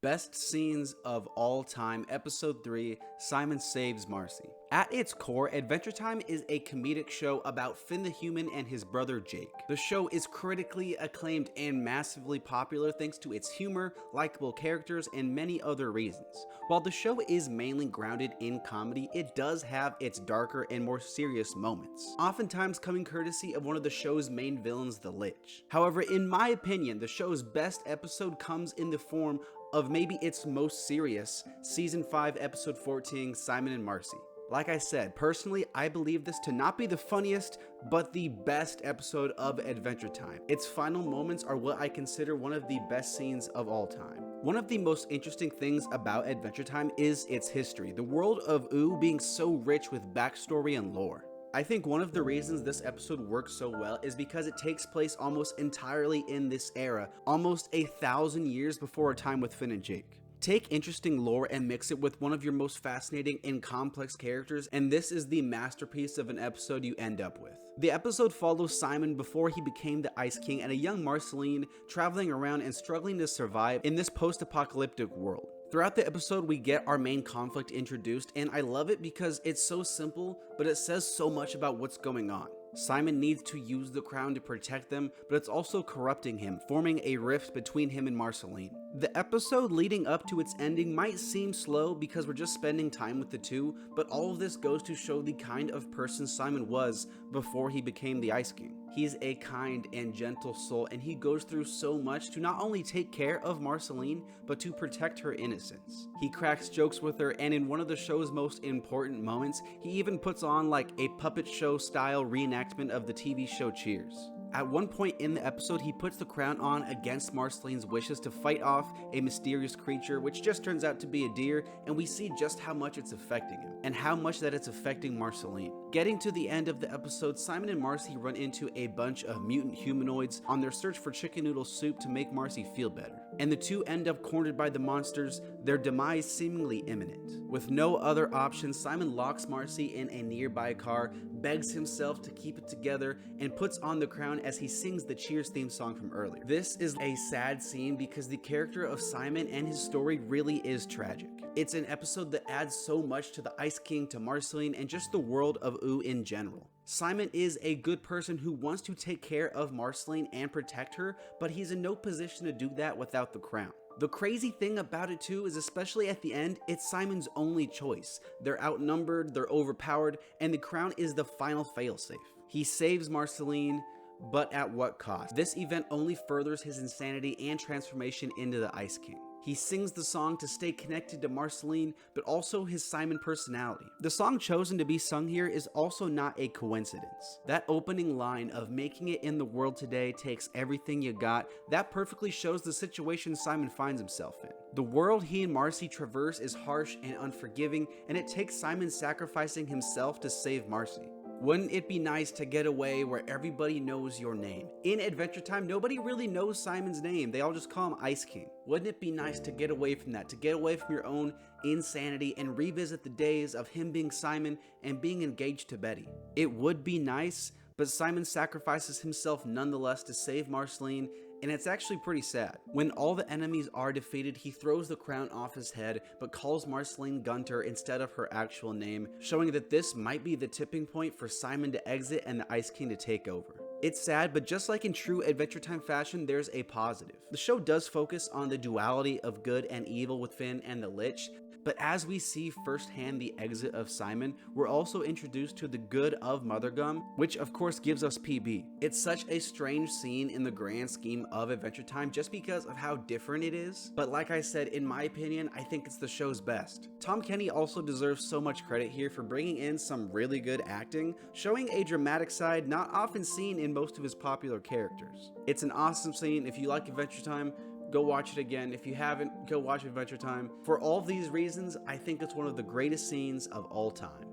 Best Scenes of All Time, Episode 3, Simon Saves Marcy. At its core, Adventure Time is a comedic show about Finn the Human and his brother Jake. The show is critically acclaimed and massively popular thanks to its humor, likable characters, and many other reasons. While the show is mainly grounded in comedy, it does have its darker and more serious moments, oftentimes coming courtesy of one of the show's main villains, the Lich. However, in my opinion, the show's best episode comes in the form of maybe its most serious, Season 5, Episode 14, Simon and Marcy. Like I said, personally, I believe this to not be the funniest, but the best episode of Adventure Time. Its final moments are what I consider one of the best scenes of all time. One of the most interesting things about Adventure Time is its history, the world of Ooo being so rich with backstory and lore. I think one of the reasons this episode works so well is because it takes place almost entirely in this era, almost 1,000 years before our time with Finn and Jake. Take interesting lore and mix it with one of your most fascinating and complex characters, and this is the masterpiece of an episode you end up with. The episode follows Simon before he became the Ice King and a young Marceline traveling around and struggling to survive in this post-apocalyptic world. Throughout the episode, we get our main conflict introduced, and I love it because it's so simple, but it says so much about what's going on. Simon needs to use the crown to protect them, but it's also corrupting him, forming a rift between him and Marceline. The episode leading up to its ending might seem slow because we're just spending time with the two, but all of this goes to show the kind of person Simon was before he became the Ice King. He's a kind and gentle soul, and he goes through so much to not only take care of Marceline, but to protect her innocence. He cracks jokes with her, and in one of the show's most important moments, he even puts on like a puppet show style reenactment of the TV show Cheers. At one point in the episode, he puts the crown on against Marceline's wishes to fight off a mysterious creature, which just turns out to be a deer, and we see just how much it's affecting him, and how much that it's affecting Marceline. Getting to the end of the episode, Simon and Marcy run into a bunch of mutant humanoids on their search for chicken noodle soup to make Marcy feel better. And the two end up cornered by the monsters, their demise seemingly imminent. With no other option, Simon locks Marcy in a nearby car, begs himself to keep it together, and puts on the crown as he sings the Cheers theme song from earlier. This is a sad scene because the character of Simon and his story really is tragic. It's an episode that adds so much to the Ice King, to Marceline, and just the world of Ooo in general. Simon is a good person who wants to take care of Marceline and protect her, but he's in no position to do that without the crown. The crazy thing about it too is, especially at the end, it's Simon's only choice. They're outnumbered, they're overpowered, and the crown is the final failsafe. He saves Marceline, but at what cost? This event only furthers his insanity and transformation into the Ice King. He sings the song to stay connected to Marceline, but also his Simon personality. The song chosen to be sung here is also not a coincidence. That opening line of "making it in the world today takes everything you got," that perfectly shows the situation Simon finds himself in. The world he and Marcy traverse is harsh and unforgiving, and it takes Simon sacrificing himself to save Marcy. Wouldn't it be nice to get away where everybody knows your name? In Adventure Time, nobody really knows Simon's name. They all just call him Ice King. Wouldn't it be nice to get away from that, to get away from your own insanity and revisit the days of him being Simon and being engaged to Betty? It would be nice, but Simon sacrifices himself nonetheless to save Marceline, and it's actually pretty sad. When all the enemies are defeated, he throws the crown off his head, but calls Marceline Gunter instead of her actual name, showing that this might be the tipping point for Simon to exit and the Ice King to take over. It's sad, but just like in true Adventure Time fashion, there's a positive. The show does focus on the duality of good and evil with Finn and the Lich, but as we see firsthand the exit of Simon, we're also introduced to the good of Mother Gum, which of course gives us PB. It's such a strange scene in the grand scheme of Adventure Time just because of how different it is, but like I said, in my opinion, I think it's the show's best. Tom Kenny also deserves so much credit here for bringing in some really good acting, showing a dramatic side not often seen in most of his popular characters. It's an awesome scene. If you like Adventure Time, go watch it again. If you haven't, go watch Adventure Time. For all of these reasons, I think it's one of the greatest scenes of all time.